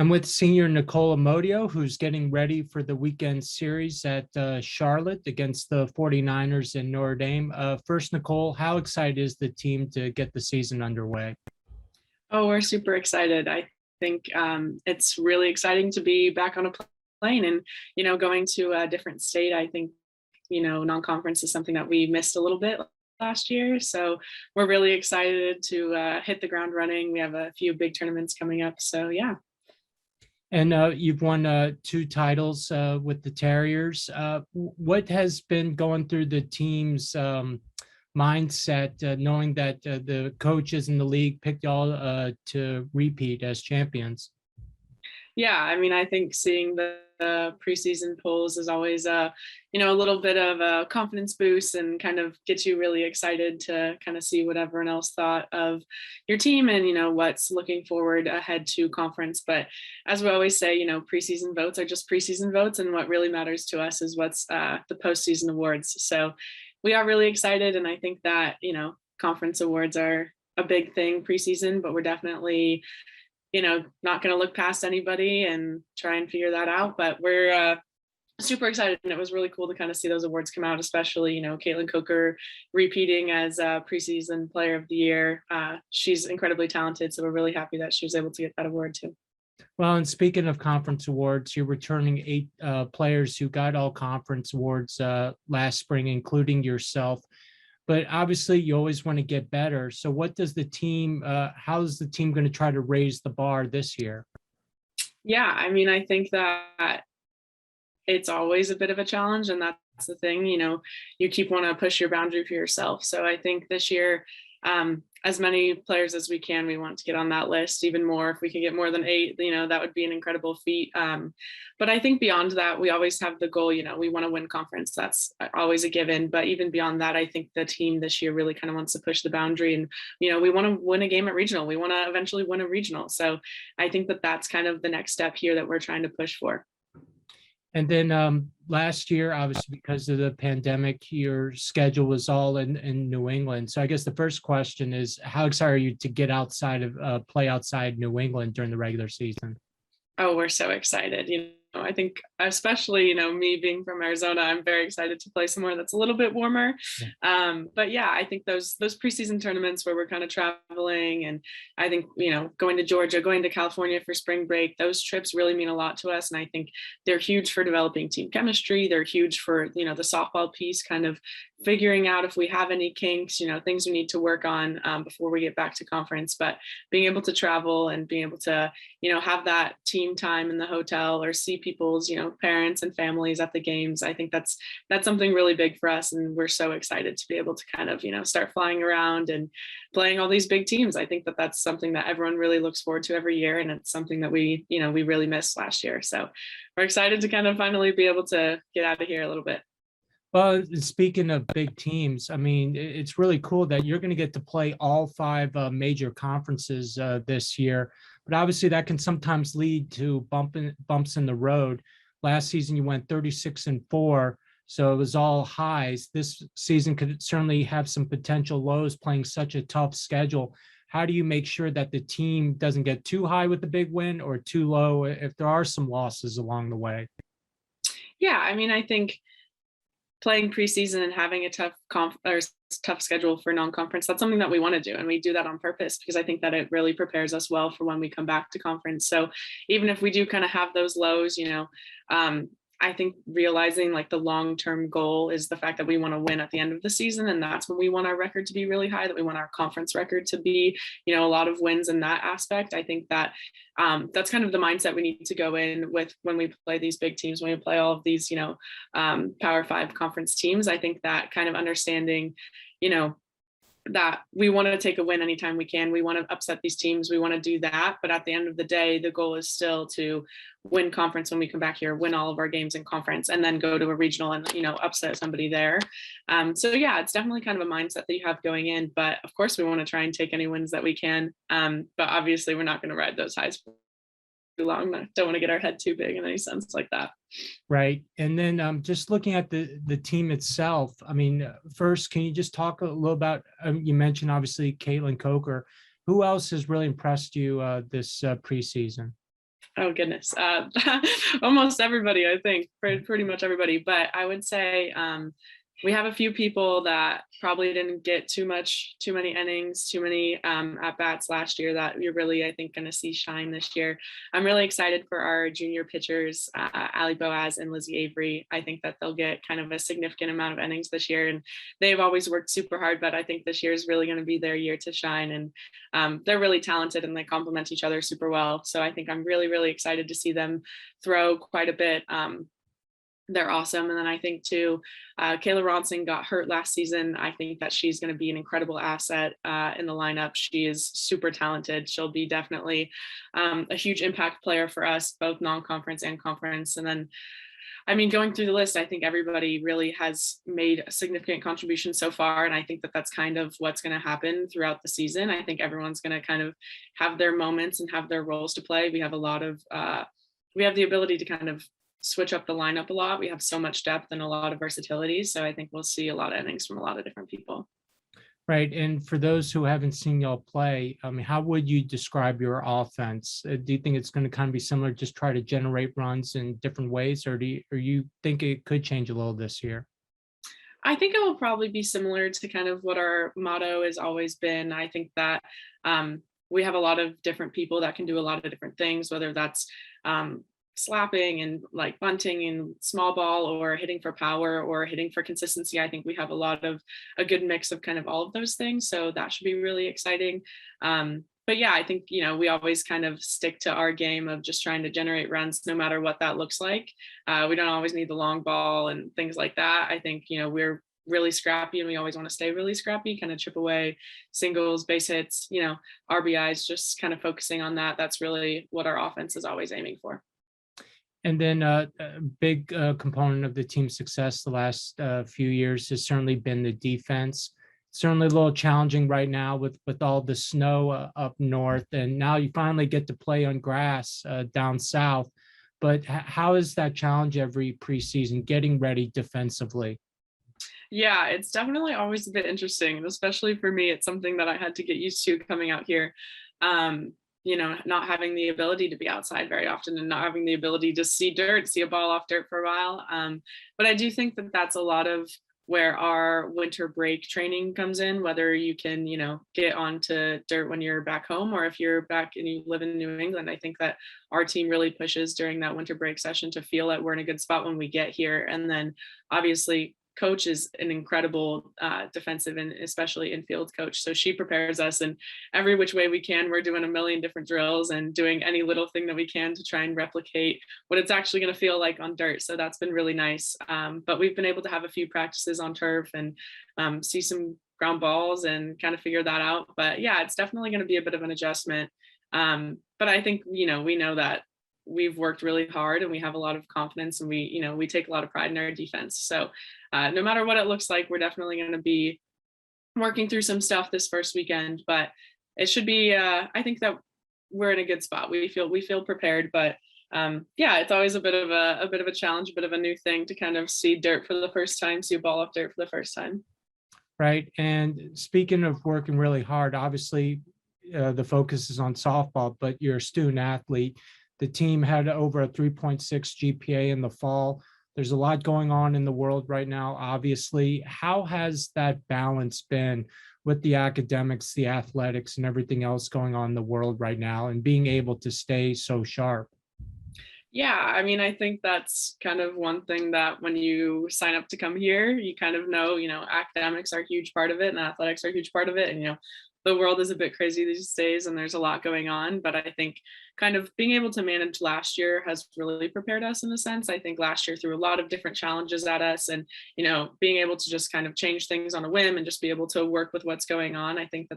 I'm with senior Nicole Amodio, who's getting ready for the weekend series at Charlotte against the 49ers in Notre Dame. First, Nicole, how excited is the team to get the season underway? Oh, we're super excited. I think it's really exciting to be back on a plane and, going to a different state. I think, non-conference is something that we missed a little bit last year. So we're really excited to hit the ground running. We have a few big tournaments coming up. So yeah. And you've won two titles with the Terriers. What has been going through the team's mindset, knowing that the coaches in the league picked y'all to repeat as champions? Yeah, I mean, I think seeing the preseason polls is always a little bit of a confidence boost and kind of gets you really excited to kind of see what everyone else thought of your team and, what's looking forward ahead to conference. But as we always say, preseason votes are just preseason votes. And what really matters to us is what's the postseason awards. So we are really excited. And I think that, conference awards are a big thing preseason, but we're definitely not going to look past anybody and try and figure that out. But we're super excited. And it was really cool to kind of see those awards come out, especially, Caitlin Coker repeating as preseason player of the year. She's incredibly talented. So we're really happy that she was able to get that award too. Well, and speaking of conference awards, you're returning 8 players who got all conference awards last spring, including yourself. But obviously you always want to get better. So what does the team, how is the team going to try to raise the bar this year? Yeah, I mean, I think that it's always a bit of a challenge, and that's the thing, you keep want to push your boundary for yourself. So I think this year, as many players as we can, we want to get on that list even more. If we can get more than 8, that would be an incredible feat. But I think beyond that, we always have the goal, we want to win conference. That's always a given. But even beyond that, I think the team this year really kind of wants to push the boundary and, we want to win a game at regional. We want to eventually win a regional. So I think that that's kind of the next step here that we're trying to push for. And then last year, obviously, because of the pandemic, your schedule was all in New England. So I guess the first question is, how excited are you to get outside of play outside New England during the regular season? Oh, we're so excited. I think especially, me being from Arizona, I'm very excited to play somewhere that's a little bit warmer. But yeah, I think those preseason tournaments where we're kind of traveling, and I think, going to Georgia, going to California for spring break, those trips really mean a lot to us. And I think they're huge for developing team chemistry. They're huge for, the softball piece, kind of figuring out if we have any kinks, things we need to work on before we get back to conference. But being able to travel and being able to, have that team time in the hotel or see people's, parents and families at the games, I think that's something really big for us. And we're so excited to be able to kind of, start flying around and playing all these big teams. I think that that's something that everyone really looks forward to every year. And it's something that we really missed last year. So we're excited to kind of finally be able to get out of here a little bit. Well, speaking of big teams, I mean, it's really cool that you're going to get to play all 5 major conferences this year. But obviously, that can sometimes lead to bumps in the road. Last season, you went 36-4, so it was all highs. This season could certainly have some potential lows playing such a tough schedule. How do you make sure that the team doesn't get too high with the big win or too low if there are some losses along the way? Yeah, I mean, I think playing preseason and having a tough schedule for non-conference, that's something that we want to do. And we do that on purpose because I think that it really prepares us well for when we come back to conference. So even if we do kind of have those lows, I think realizing like the long-term goal is the fact that we want to win at the end of the season. And that's when we want our record to be really high, that we want our conference record to be, a lot of wins in that aspect. I think that that's kind of the mindset we need to go in with when we play these big teams, when we play all of these, Power 5 conference teams. I think that kind of understanding, that we want to take a win anytime we can. We want to upset these teams. We want to do that. But at the end of the day, the goal is still to win conference when we come back here, win all of our games in conference, and then go to a regional and, upset somebody there. So yeah, it's definitely kind of a mindset that you have going in. But of course, we want to try and take any wins that we can. But obviously, we're not going to ride those highs for too long. Don't want to get our head too big in any sense like that. Right. And then just looking at the team itself, I mean, first, can you just talk a little about, you mentioned obviously Caitlin Coker. Who else has really impressed you this preseason? Oh goodness, almost everybody, I think, pretty much everybody. But I would say we have a few people that probably didn't get too many innings, too many at bats last year that you're really, I think, going to see shine this year. I'm really excited for our junior pitchers, Ali Boaz and Lizzie Avery. I think that they'll get kind of a significant amount of innings this year, and they've always worked super hard. But I think this year is really going to be their year to shine, and they're really talented and they complement each other super well. So I think I'm really, really excited to see them throw quite a bit. They're awesome. And then I think too, Kayla Ronson got hurt last season. I think that she's going to be an incredible asset in the lineup. She is super talented. She'll be definitely a huge impact player for us, both non-conference and conference. And then, I mean, going through the list, I think everybody really has made a significant contribution so far. And I think that that's kind of what's going to happen throughout the season. I think everyone's going to kind of have their moments and have their roles to play. We have a lot of, we have the ability to kind of switch up the lineup a lot. We have so much depth and a lot of versatility. So I think we'll see a lot of innings from a lot of different people. Right. And for those who haven't seen y'all play, I mean, how would you describe your offense? Do you think it's going to kind of be similar, just try to generate runs in different ways, or or you think it could change a little this year? I think it will probably be similar to kind of what our motto has always been. I think that we have a lot of different people that can do a lot of different things, whether that's slapping and like bunting and small ball, or hitting for power, or hitting for consistency. I think we have a good mix of kind of all of those things. So that should be really exciting. But yeah, I think, we always kind of stick to our game of just trying to generate runs, no matter what that looks like. We don't always need the long ball and things like that. I think, we're really scrappy and we always want to stay really scrappy, kind of chip away, singles, base hits, RBIs, just kind of focusing on that. That's really what our offense is always aiming for. And then a big component of the team's success the last few years has certainly been the defense. Certainly a little challenging right now with all the snow up north, and now you finally get to play on grass down south. But how is that challenge every preseason, getting ready defensively? Yeah, it's definitely always a bit interesting, and especially for me, it's something that I had to get used to coming out here. Not having the ability to be outside very often and not having the ability to see a ball off dirt for a while. But I do think that that's a lot of where our winter break training comes in, whether you can, get onto dirt when you're back home, or if you're back and you live in New England. I think that our team really pushes during that winter break session to feel that we're in a good spot when we get here. And then obviously coach is an incredible defensive and especially infield coach. So she prepares us in every which way we can. We're doing a million different drills and doing any little thing that we can to try and replicate what it's actually going to feel like on dirt. So that's been really nice. But we've been able to have a few practices on turf and see some ground balls and kind of figure that out. But yeah, it's definitely going to be a bit of an adjustment. But I think, we know that we've worked really hard and we have a lot of confidence, and we take a lot of pride in our defense. So no matter what it looks like, we're definitely going to be working through some stuff this first weekend, but it should be, I think that we're in a good spot. We feel prepared, but yeah, it's always a bit of a challenge, a bit of a new thing to kind of see dirt for the first time, see a ball off dirt for the first time. Right. And speaking of working really hard, obviously the focus is on softball, but you're a student athlete. The team had over a 3.6 GPA in the fall. There's a lot going on in the world right now, obviously. How has that balance been with the academics, the athletics, and everything else going on in the world right now, and being able to stay so sharp? Yeah, I mean, I think that's kind of one thing that when you sign up to come here, you kind of know, academics are a huge part of it and athletics are a huge part of it. And, the world is a bit crazy these days and there's a lot going on. But I think kind of being able to manage last year has really prepared us in a sense. I think last year threw a lot of different challenges at us, and, being able to just kind of change things on a whim and just be able to work with what's going on. I think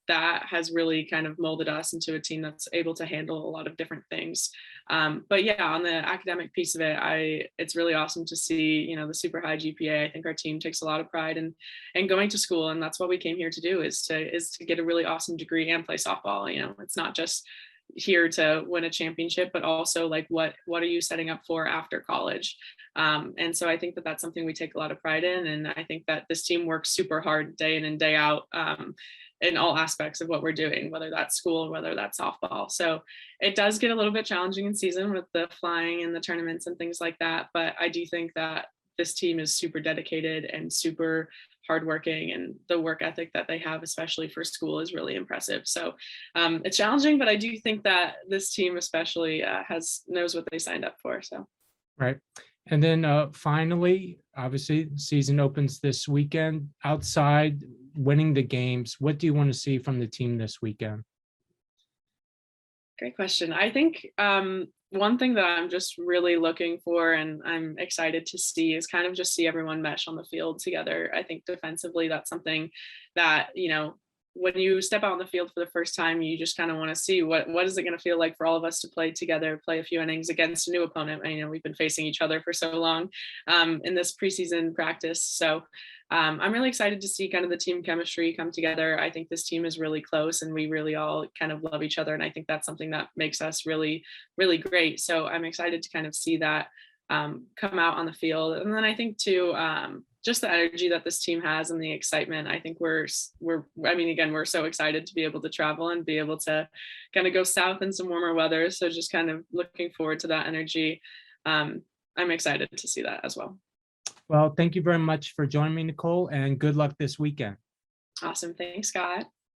that has really kind of molded us into a team that's able to handle a lot of different things. But yeah, on the academic piece of it, it's really awesome to see, the super high GPA. I think our team takes a lot of pride in going to school, and that's what we came here to do, is to get a really awesome degree and play softball. It's not just here to win a championship, but also like what are you setting up for after college? And so I think that that's something we take a lot of pride in, and I think that this team works super hard day in and day out. in all aspects of what we're doing, whether that's school, whether that's softball. So it does get a little bit challenging in season with the flying and the tournaments and things like that. But I do think that this team is super dedicated and super hardworking, and the work ethic that they have, especially for school, is really impressive. So it's challenging, but I do think that this team especially knows what they signed up for. So. Right. And then finally, obviously, the season opens this weekend. Outside winning the games, what do you want to see from the team this weekend? Great question. I think one thing that I'm just really looking for and I'm excited to see is kind of just see everyone mesh on the field together. I think defensively, that's something that, when you step out on the field for the first time, you just kind of want to see what is it going to feel like for all of us to play together, play a few innings against a new opponent. We've been facing each other for so long in this preseason practice. So I'm really excited to see kind of the team chemistry come together. I think this team is really close and we really all kind of love each other. And I think that's something that makes us really, really great. So I'm excited to kind of see that come out on the field. And then I think too, just the energy that this team has and the excitement. I think we're so excited to be able to travel and be able to kind of go south in some warmer weather. So just kind of looking forward to that energy. I'm excited to see that as well. Well, thank you very much for joining me, Nicole, and good luck this weekend. Awesome. Thanks, Scott.